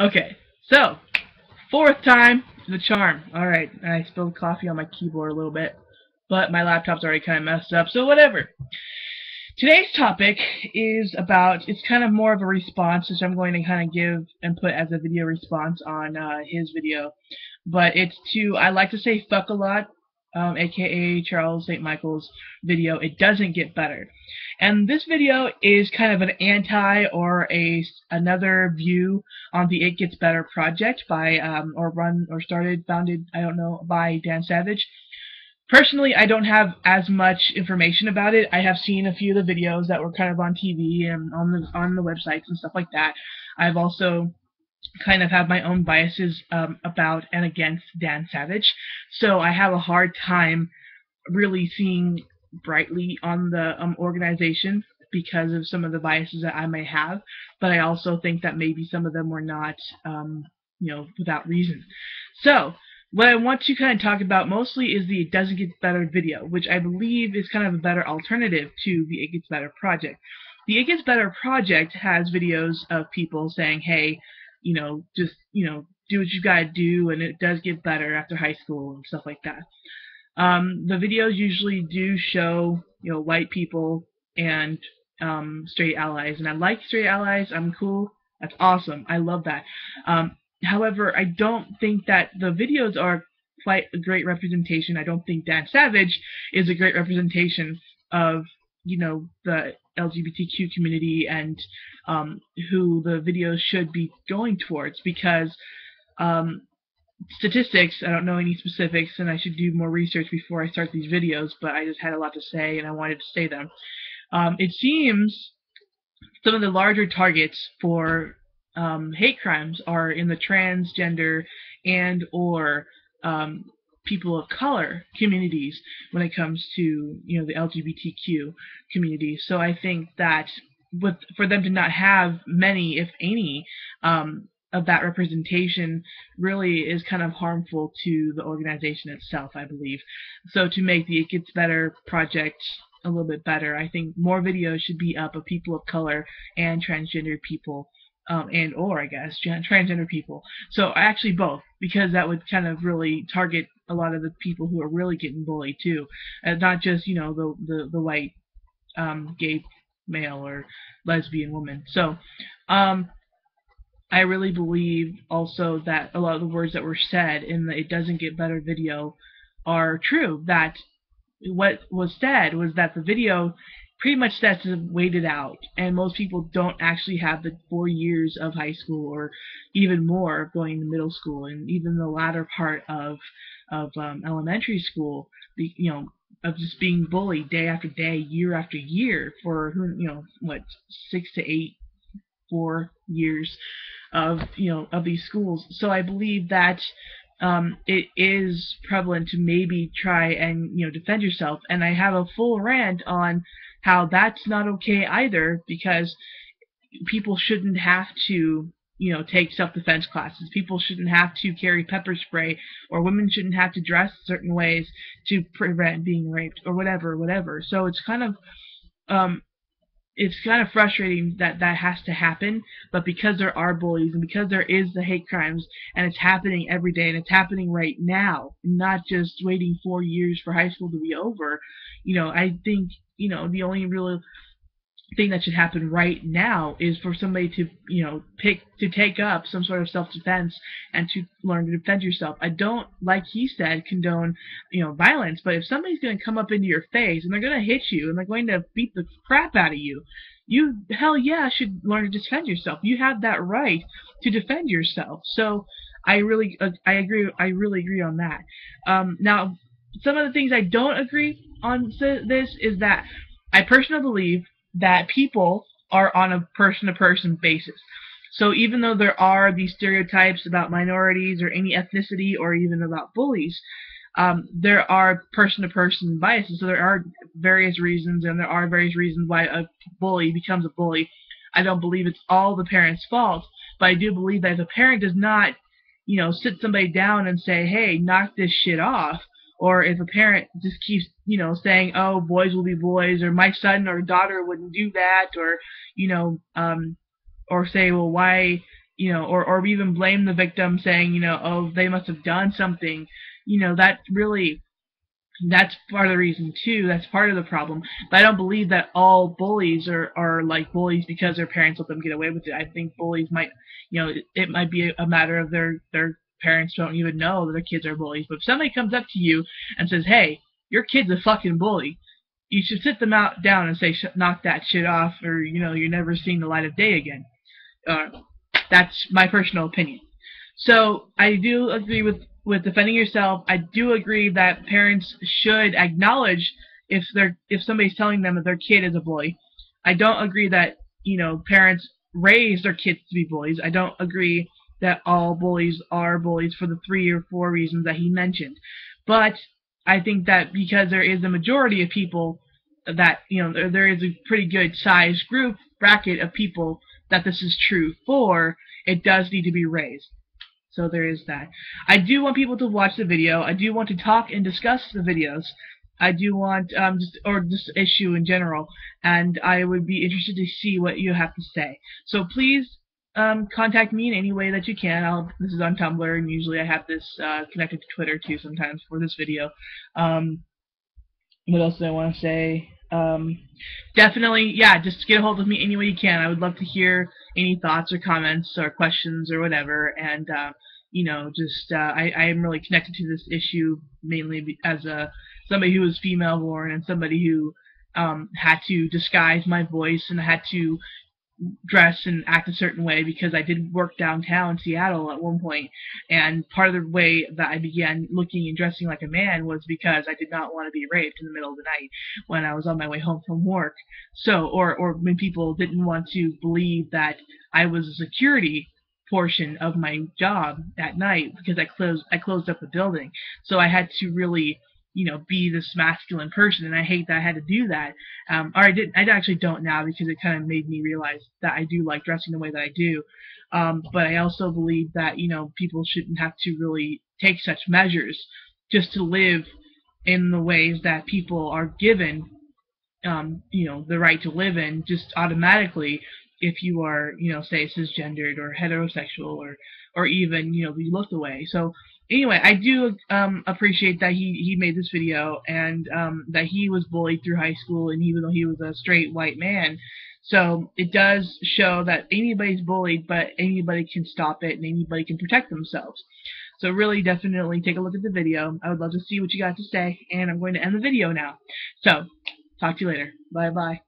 Okay, so fourth time the charm. Alright, I spilled coffee on my keyboard a little bit, but my laptop's already kind of messed up, so whatever. Today's topic is about, it's kind of more of a response, which I'm going to kind of give and put as a video response on his video. But it's to, I like to say fuck a lot, aka Charles St. Michael's video, It Doesn't Get Better. And this video is kind of an anti or another view on the It Gets Better project by, founded, I don't know, by Dan Savage. Personally, I don't have as much information about it. I have seen a few of the videos that were kind of on TV and on the websites and stuff like that. I've also kind of have my own biases about and against Dan Savage, so I have a hard time really seeing brightly on the organization because of some of the biases that I may have. But I also think that maybe some of them were not, without reason. So what I want to kind of talk about mostly is the It Doesn't Get Better video, which I believe is kind of a better alternative to the It Gets Better project. The It Gets Better project has videos of people saying, hey, just, do what you gotta do, and it does get better after high school and stuff like that. The videos usually do show, white people and straight allies, and I like straight allies. I'm cool. That's awesome. I love that. However, I don't think that the videos are quite a great representation. I don't think Dan Savage is a great representation of, the LGBTQ community and who the videos should be going towards, because statistics, I don't know any specifics, and I should do more research before I start these videos, but I just had a lot to say and I wanted to say them. It seems some of the larger targets for hate crimes are in the transgender and or people of color communities when it comes to the LGBTQ community. So I think that for them to not have many, if any, of that representation really is kind of harmful to the organization itself, I believe. So to make the It Gets Better project a little bit better, I think more videos should be up of people of color and transgender people, and or I guess transgender people. So actually both, because that would kind of really target a lot of the people who are really getting bullied too, and not just the white gay male or lesbian woman. So I really believe also that a lot of the words that were said in the It Doesn't Get Better video are true. That what was said was that the video pretty much sets it weighted out, and most people don't actually have the 4 years of high school or even more of going to middle school and even the latter part of elementary school, of just being bullied day after day, year after year for 6 to 8, 4 years of these schools. So I believe that it is prevalent to maybe try and defend yourself, and I have a full rant on how that's not okay either, because people shouldn't have to take self-defense classes. People shouldn't have to carry pepper spray, or women shouldn't have to dress certain ways to prevent being raped, or whatever. So it's kind of frustrating that that has to happen, but because there are bullies and because there is the hate crimes, and it's happening every day and it's happening right now, not just waiting 4 years for high school to be over, I think the only real thing that should happen right now is for somebody to take up some sort of self-defense and to learn to defend yourself. I don't, like he said, condone violence, but if somebody's going to come up into your face and they're going to hit you and they're going to beat the crap out of you, you hell yeah should learn to defend yourself. You have that right to defend yourself. So I really agree on that. Now, some of the things I don't agree on this is that I personally believe that people are on a person-to-person basis. So even though there are these stereotypes about minorities or any ethnicity or even about bullies, there are person-to-person biases. So there are various reasons, and there are various reasons why a bully becomes a bully. I don't believe it's all the parent's fault, but I do believe that if a parent does not, sit somebody down and say, hey, knock this shit off, or if a parent just keeps, saying, oh, boys will be boys, or my son or daughter wouldn't do that, or, or say, well, why, or even blame the victim, saying, oh, they must have done something. That really, that's part of the reason too. That's part of the problem. But I don't believe that all bullies are like bullies because their parents let them get away with it. I think bullies might, it might be a matter of their parents don't even know that their kids are bullies. But if somebody comes up to you and says, "Hey, your kid's a fucking bully," you should sit them down and say, "Knock that shit off," or you're never seeing the light of day again. Uh, that's my personal opinion. So I do agree with defending yourself. I do agree that parents should acknowledge if somebody's telling them that their kid is a bully. I don't agree that parents raise their kids to be bullies. I don't agree that all bullies are bullies for the 3 or 4 reasons that he mentioned. But I think that because there is a majority of people that there is a pretty good sized group bracket of people that this is true for, it does need to be raised. So there is that. I do want people to watch the video. I do want to talk and discuss the videos. I do want this issue in general, and I would be interested to see what you have to say. So please contact me in any way that you can. This is on Tumblr, and usually I have this connected to Twitter too sometimes for this video. What else do I want to say? Definitely, yeah, just get a hold of me any way you can. I would love to hear any thoughts or comments or questions or whatever. And I am really connected to this issue mainly as somebody who was female born and somebody who had to disguise my voice, and I had to dress and act a certain way because I did work downtown Seattle at one point, and part of the way that I began looking and dressing like a man was because I did not want to be raped in the middle of the night when I was on my way home from work. So, or when people didn't want to believe that I was a security portion of my job at night because I closed up the building. So I had to really be this masculine person, and I hate that I had to do that. Or I actually don't now because it kind of made me realize that I do like dressing the way that I do. But I also believe that, people shouldn't have to really take such measures just to live in the ways that people are given, the right to live in just automatically if you are, say cisgendered or heterosexual or even, you look away. So anyway, I do appreciate that he made this video, and that he was bullied through high school, and even though he was a straight white man. So it does show that anybody's bullied, but anybody can stop it and anybody can protect themselves. So really definitely take a look at the video. I would love to see what you got to say, and I'm going to end the video now. So talk to you later. Bye bye.